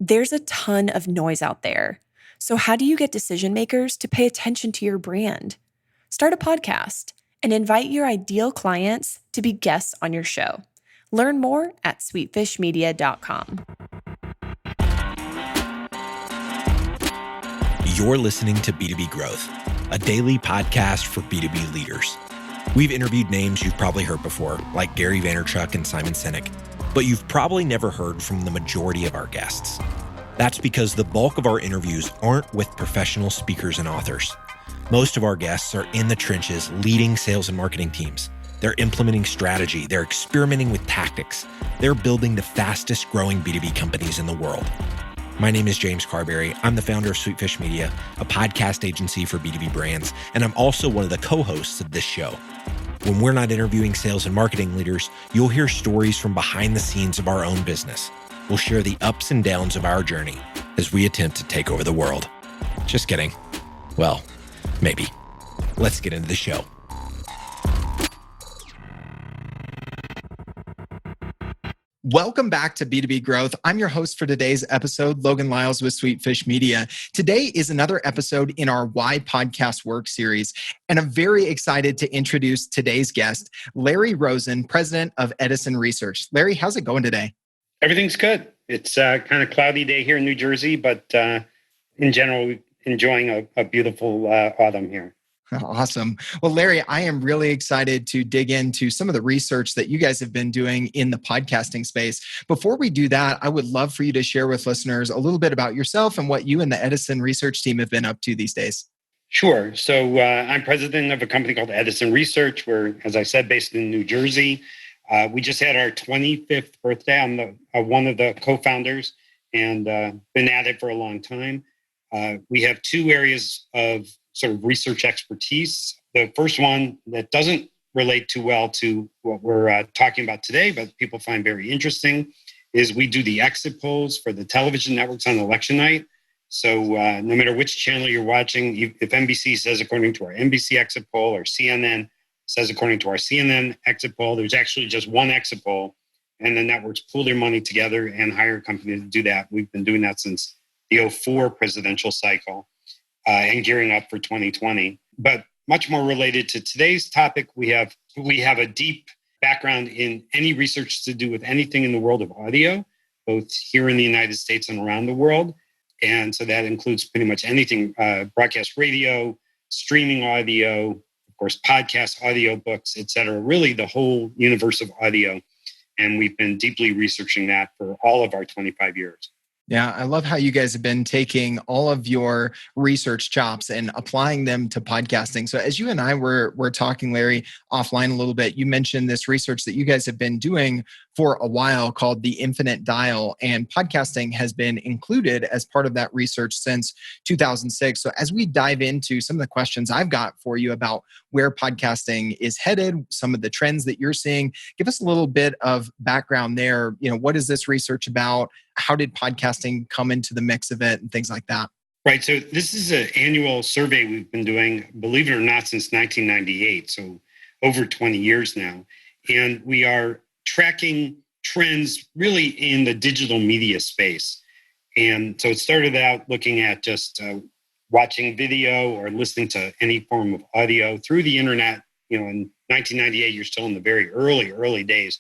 There's a ton of noise out there. So how do you get decision makers to pay attention to your brand? Start a podcast and invite your ideal clients to be guests on your show. Learn more at sweetfishmedia.com. You're listening to B2B Growth, a daily podcast for B2B leaders. We've interviewed names you've probably heard before, like Gary Vaynerchuk and Simon Sinek, but you've probably never heard from the majority of our guests. That's because the bulk of our interviews aren't with professional speakers and authors. Most of our guests are in the trenches leading sales and marketing teams. They're implementing strategy. They're experimenting with tactics. They're building the fastest growing B2B companies in the world. My name is James Carberry. I'm the founder of Sweetfish Media, a podcast agency for B2B brands, and I'm also one of the co-hosts of this show. When we're not interviewing sales and marketing leaders, you'll hear stories from behind the scenes of our own business. We'll share the ups and downs of our journey as we attempt to take over the world. Just kidding. Well, maybe. Let's get into the show. Welcome back to B2B Growth. I'm your host for today's episode, Logan Lyles with Sweetfish Media. Today is another episode in our Why Podcast Work series, and I'm very excited to introduce today's guest, Larry Rosin, president of Edison Research. Larry, how's it going today? Everything's good. It's a kind of cloudy day here in New Jersey, but in general, enjoying a beautiful autumn here. Awesome. Well, Larry, I am really excited to dig into some of the research that you guys have been doing in the podcasting space. Before we do that, I would love for you to share with listeners a little bit about yourself and what you and the Edison Research team have been up to these days. Sure. So I'm president of a company called Edison Research. We're, as I said, based in New Jersey. We just had our 25th birthday. I'm one of the co-founders and been at it for a long time. We have two areas of sort of research expertise. The first one that doesn't relate too well to what we're talking about today, but people find very interesting, is we do the exit polls for the television networks on election night. So no matter which channel you're watching, if NBC says according to our NBC exit poll or CNN says according to our CNN exit poll, there's actually just one exit poll, and the networks pool their money together and hire a company to do that. We've been doing that since the 2004 presidential cycle. And gearing up for 2020. But much more related to today's topic, we have a deep background in any research to do with anything in the world of audio, both here in the United States and around the world. And so that includes pretty much anything, broadcast radio, streaming audio, of course, podcasts, audio books, et cetera, really the whole universe of audio. And we've been deeply researching that for all of our 25 years. Yeah, I love how you guys have been taking all of your research chops and applying them to podcasting. So as you and I were talking, Larry, offline a little bit, you mentioned this research that you guys have been doing for a while called the Infinite Dial, and podcasting has been included as part of that research since 2006. So as we dive into some of the questions I've got for you about where podcasting is headed, some of the trends that you're seeing, give us a little bit of background there. You know, what is this research about? How did podcasting come into the mix of it and things like that? Right. So this is an annual survey we've been doing, believe it or not, since 1998. So over 20 years now. And we are tracking trends really in the digital media space. And so it started out looking at just watching video or listening to any form of audio through the internet. You know, in 1998, you're still in the very early days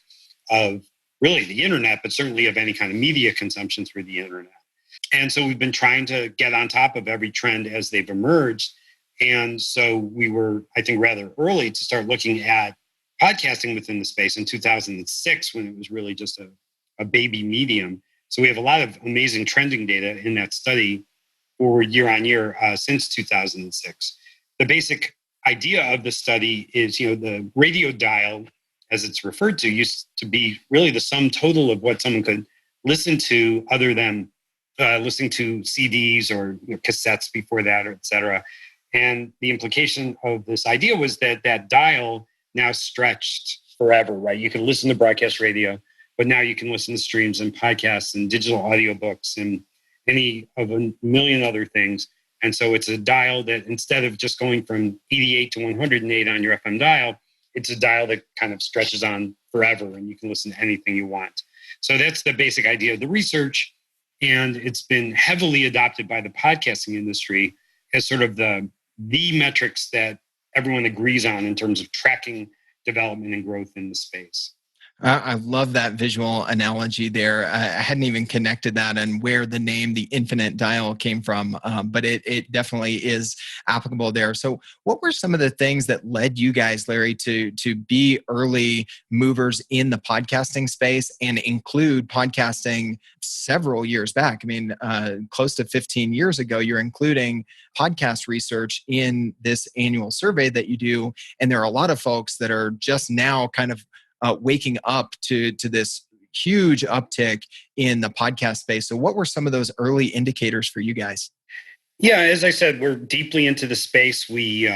of really the internet, but certainly of any kind of media consumption through the internet. And so we've been trying to get on top of every trend as they've emerged. And so we were, I think, rather early to start looking at podcasting within the space in 2006, when it was really just a baby medium. So we have a lot of amazing trending data in that study forward year on year since 2006. The basic idea of the study is, you know, the radio dial, as it's referred to, used to be really the sum total of what someone could listen to other than listening to CDs or cassettes before that, or et cetera. And the implication of this idea was that that dial now stretched forever, right? You can listen to broadcast radio, but now you can listen to streams and podcasts and digital audiobooks and any of a million other things. And so it's a dial that instead of just going from 88 to 108 on your FM dial, it's a dial that kind of stretches on forever and you can listen to anything you want. So that's the basic idea of the research. And it's been heavily adopted by the podcasting industry as sort of the metrics that everyone agrees on in terms of tracking development and growth in the space. I love that visual analogy there. I hadn't even connected that and where the name, the infinite dial, came from, but it definitely is applicable there. So what were some of the things that led you guys, Larry, to be early movers in the podcasting space and include podcasting several years back? I mean, close to 15 years ago, you're including podcast research in this annual survey that you do. And there are a lot of folks that are just now kind of waking up to this huge uptick in the podcast space. So what were some of those early indicators for you guys? Yeah, as I said, we're deeply into the space. We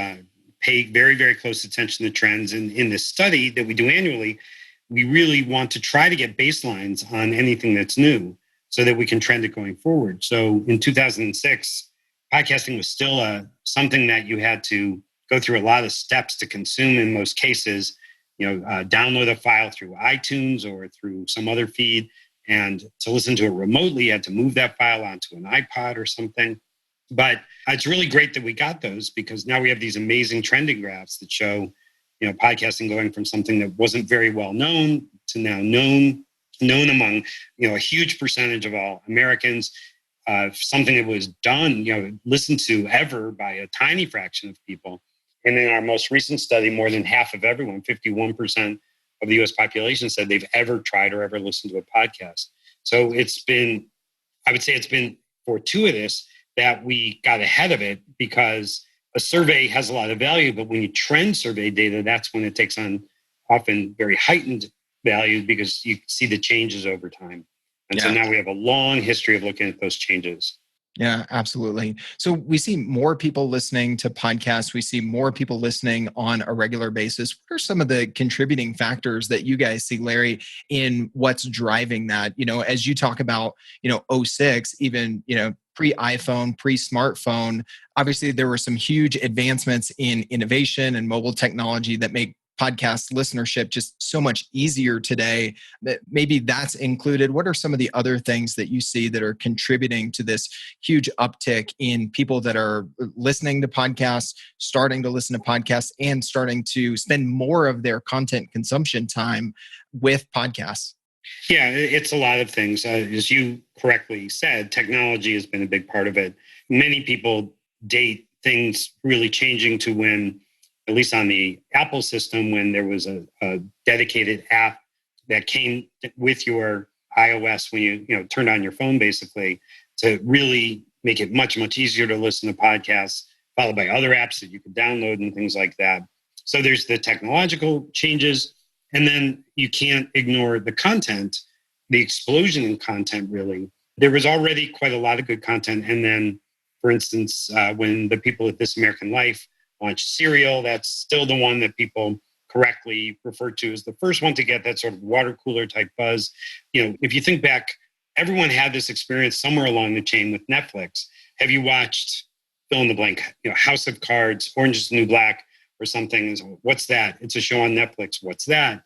pay very, very close attention to trends. And in this study that we do annually, we really want to try to get baselines on anything that's new so that we can trend it going forward. So in 2006, podcasting was still something that you had to go through a lot of steps to consume in most cases. Download a file through iTunes or through some other feed. And to listen to it remotely, you had to move that file onto an iPod or something. But it's really great that we got those, because now we have these amazing trending graphs that show, podcasting going from something that wasn't very well known to now known among, a huge percentage of all Americans, something that was done, listened to ever by a tiny fraction of people. And in our most recent study, more than half of everyone, 51% of the US population, said they've ever tried or ever listened to a podcast. So I would say it's been fortuitous that we got ahead of it, because a survey has a lot of value, but when you trend survey data, that's when it takes on often very heightened value, because you see the changes over time. And so now we have a long history of looking at those changes. Yeah, absolutely. So we see more people listening to podcasts. We see more people listening on a regular basis. What are some of the contributing factors that you guys see, Larry, in what's driving that? As you talk about, 06, even, pre-iPhone, pre-smartphone, obviously there were some huge advancements in innovation and mobile technology that make podcast listenership just so much easier today. That maybe that's included. What are some of the other things that you see that are contributing to this huge uptick in people that are listening to podcasts, starting to listen to podcasts, and starting to spend more of their content consumption time with podcasts? Yeah, it's a lot of things. As you correctly said, technology has been a big part of it. Many people date things really changing to when, at least on the Apple system, when there was a dedicated app that came with your iOS when you turned on your phone, basically, to really make it much, much easier to listen to podcasts, followed by other apps that you could download and things like that. So there's the technological changes, and then you can't ignore the content, the explosion in content, really. There was already quite a lot of good content. And then, for instance, when the people at This American Life launched Serial, that's still the one that people correctly refer to as the first one to get that sort of water cooler type buzz. If you think back, everyone had this experience somewhere along the chain with Netflix. Have you watched, fill in the blank, House of Cards, Orange is the New Black, or something? What's that? It's a show on Netflix. What's that?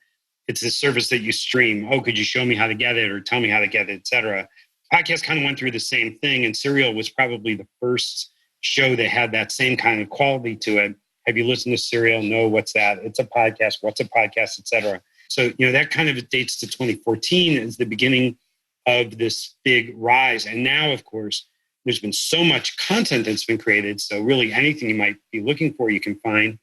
It's a service that you stream. Oh, could you show me how to get it, or tell me how to get it, et cetera? Podcast kind of went through the same thing, and Serial was probably the first show that had that same kind of quality to it. Have you listened to Serial? No, what's that? It's a podcast. What's a podcast, et cetera? So, that kind of dates to 2014 as the beginning of this big rise. And now, of course, there's been so much content that's been created. So really anything you might be looking for, you can find,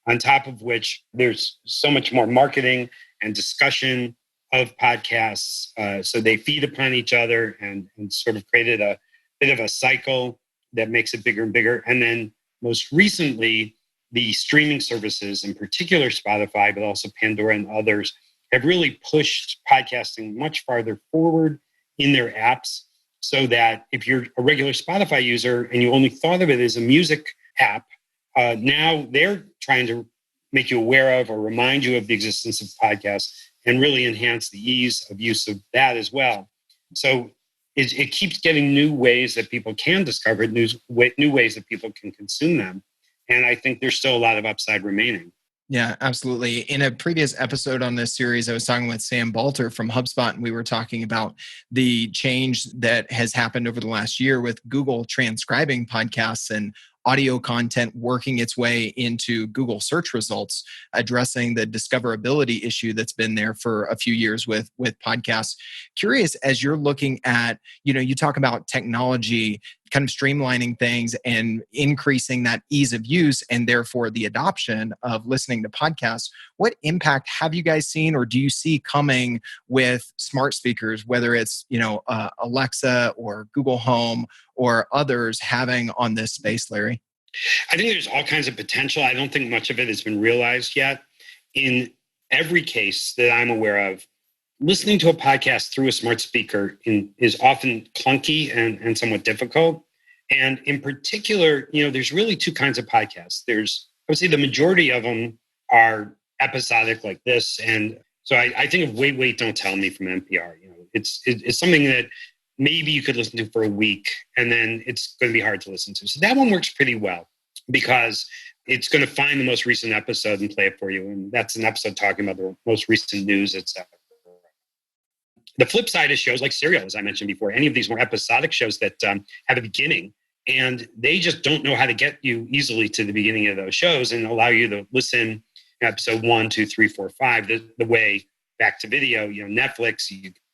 on top of which there's so much more marketing and discussion of podcasts. So they feed upon each other and sort of created a bit of a cycle that makes it bigger and bigger. And then most recently, the streaming services, in particular Spotify, but also Pandora and others, have really pushed podcasting much farther forward in their apps, so that if you're a regular Spotify user and you only thought of it as a music app, now they're trying to make you aware of or remind you of the existence of podcasts and really enhance the ease of use of that as well. So it keeps getting new ways that people can discover it, new ways that people can consume them. And I think there's still a lot of upside remaining. Yeah, absolutely. In a previous episode on this series, I was talking with Sam Balter from HubSpot, and we were talking about the change that has happened over the last year with Google transcribing podcasts and audio content working its way into Google search results, addressing the discoverability issue that's been there for a few years with podcasts. Curious, as you're looking at, you talk about technology kind of streamlining things and increasing that ease of use and therefore the adoption of listening to podcasts. What impact have you guys seen or do you see coming with smart speakers, whether it's, Alexa or Google Home or others having on this space, Larry? I think there's all kinds of potential. I don't think much of it has been realized yet. In every case that I'm aware of, listening to a podcast through a smart speaker is often clunky and somewhat difficult. And in particular, there's really two kinds of podcasts. I would say the majority of them are episodic like this. And so I think of Wait, Wait, Don't Tell Me from NPR. It's something that maybe you could listen to for a week and then it's going to be hard to listen to. So that one works pretty well because it's going to find the most recent episode and play it for you. And that's an episode talking about the most recent news, etc. The flip side is shows like Serial, as I mentioned before, any of these more episodic shows that have a beginning, and they just don't know how to get you easily to the beginning of those shows and allow you to listen episode 1, 2, 3, 4, 5, the way back to video. Netflix,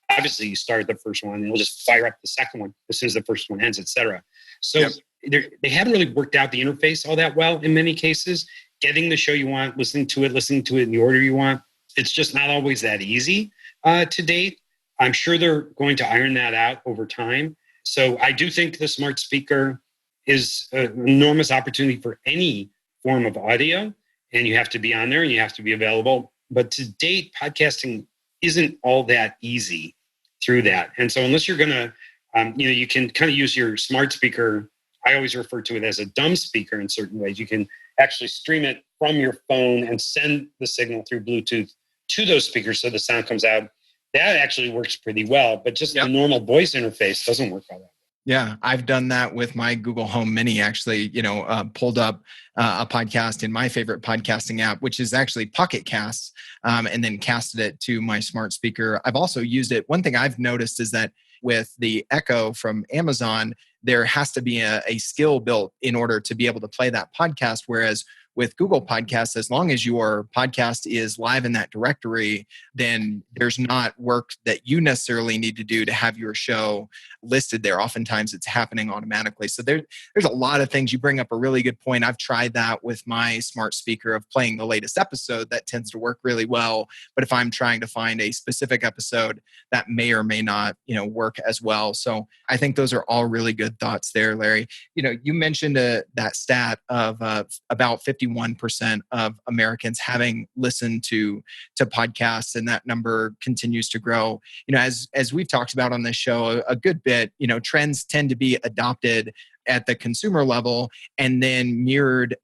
obviously you start the first one and it'll just fire up the second one as soon as the first one ends, etc. So they haven't really worked out the interface all that well in many cases. Getting the show you want, listening to it in the order you want, it's just not always that easy to date. I'm sure they're going to iron that out over time. So I do think the smart speaker is an enormous opportunity for any form of audio, and you have to be on there and you have to be available. But to date, podcasting isn't all that easy through that. And so unless you're going to, you can kind of use your smart speaker. I always refer to it as a dumb speaker in certain ways. You can actually stream it from your phone and send the signal through Bluetooth to those speakers so the sound comes out. That actually works pretty well, but just the normal voice interface doesn't work all that well. Yeah, I've done that with my Google Home Mini, actually, pulled up a podcast in my favorite podcasting app, which is actually Pocket Casts, and then casted it to my smart speaker. I've also used it. One thing I've noticed is that with the Echo from Amazon, there has to be a skill built in order to be able to play that podcast, whereas with Google Podcasts, as long as your podcast is live in that directory, then there's not work that you necessarily need to do to have your show listed there. Oftentimes it's happening automatically. So there's a lot of things. You bring up a really good point. I've tried that with my smart speaker of playing the latest episode. That tends to work really well. But if I'm trying to find a specific episode, that may or may not, work as well. So I think those are all really good thoughts there, Larry. You mentioned that stat of about 51% of Americans having listened to podcasts, and that number continues to grow. As we've talked about on this show a good bit, trends tend to be adopted at the consumer level and then mirrored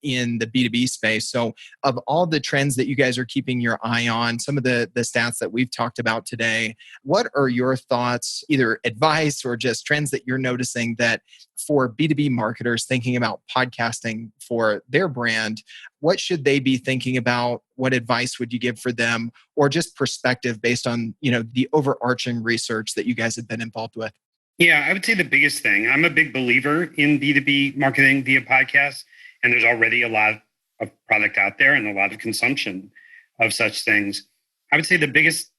in the B2B space. So of all the trends that you guys are keeping your eye on, some of the stats that we've talked about today, what are your thoughts, either advice or just trends that you're noticing that for B2B marketers thinking about podcasting for their brand, what should they be thinking about? What advice would you give for them, or just perspective based on, the overarching research that you guys have been involved with? Yeah, I would say the biggest thing, I'm a big believer in B2B marketing via podcasts, and there's already a lot of product out there and a lot of consumption of such things. I would say the biggest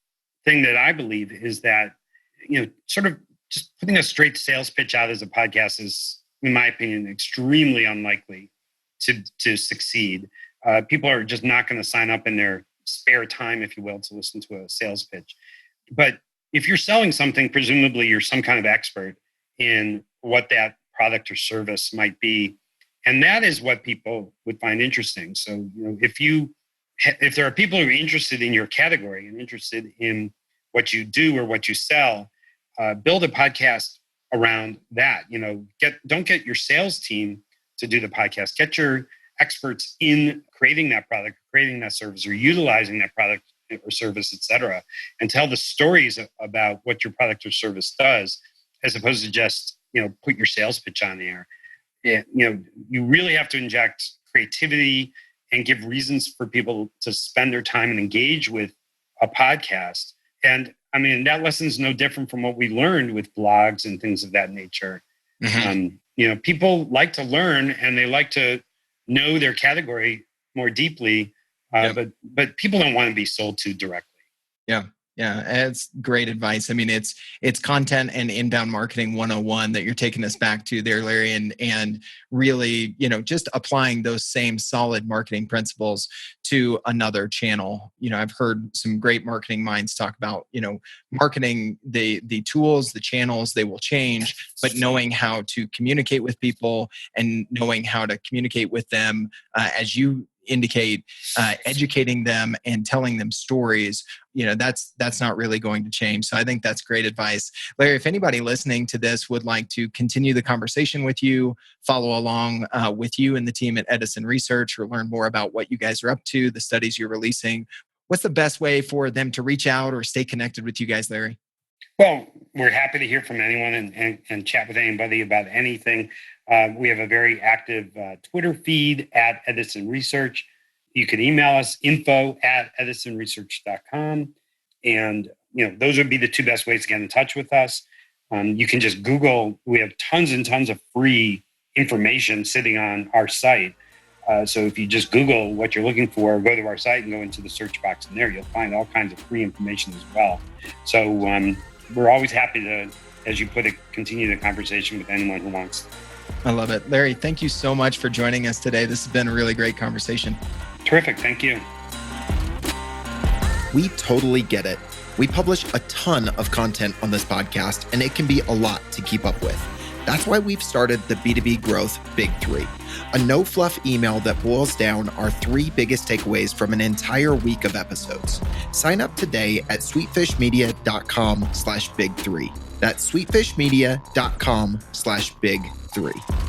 thing that I believe is that, sort of just putting a straight sales pitch out as a podcast is, in my opinion, extremely unlikely to succeed. People are just not going to sign up in their spare time, if you will, to listen to a sales pitch. But if you're selling something, presumably you're some kind of expert in what that product or service might be. And that is what people would find interesting. So, if there are people who are interested in your category and interested in what you do or what you sell, build a podcast around that. Don't get your sales team to do the podcast. Get your experts in creating that product, creating that service, or utilizing that product or service, et cetera, and tell the stories about what your product or service does, as opposed to just, put your sales pitch on the air. You really have to inject creativity and give reasons for people to spend their time and engage with a podcast. And I mean, that lesson is no different from what we learned with blogs and things of that nature. Mm-hmm. People like to learn and they like to know their category more deeply, but people don't want to be sold to directly. Yeah, it's great advice. I mean, it's content and inbound marketing 101 that you're taking us back to there, Larry, and really, just applying those same solid marketing principles to another channel. I've heard some great marketing minds talk about, marketing, the tools, the channels, they will change, but knowing how to communicate with people and knowing how to communicate with them, as you indicate, educating them and telling them stories, that's not really going to change. So I think that's great advice. Larry, if anybody listening to this would like to continue the conversation with you, follow along with you and the team at Edison Research, or learn more about what you guys are up to, the studies you're releasing, what's the best way for them to reach out or stay connected with you guys, Larry? Well, we're happy to hear from anyone and chat with anybody about anything. We have a very active Twitter feed at Edison Research. You can email us info@edisonresearch.com. And, those would be the two best ways to get in touch with us. You can just Google. We have tons and tons of free information sitting on our site. So if you just Google what you're looking for, go to our site and go into the search box in there, you'll find all kinds of free information as well. So we're always happy to, as you put it, continue the conversation with anyone who wants. I love it. Larry, thank you so much for joining us today. This has been a really great conversation. Terrific. Thank you. We totally get it. We publish a ton of content on this podcast, and it can be a lot to keep up with. That's why we've started the B2B Growth Big Three, a no-fluff email that boils down our 3 biggest takeaways from an entire week of episodes. Sign up today at sweetfishmedia.com/big3. That's sweetfishmedia.com/big3.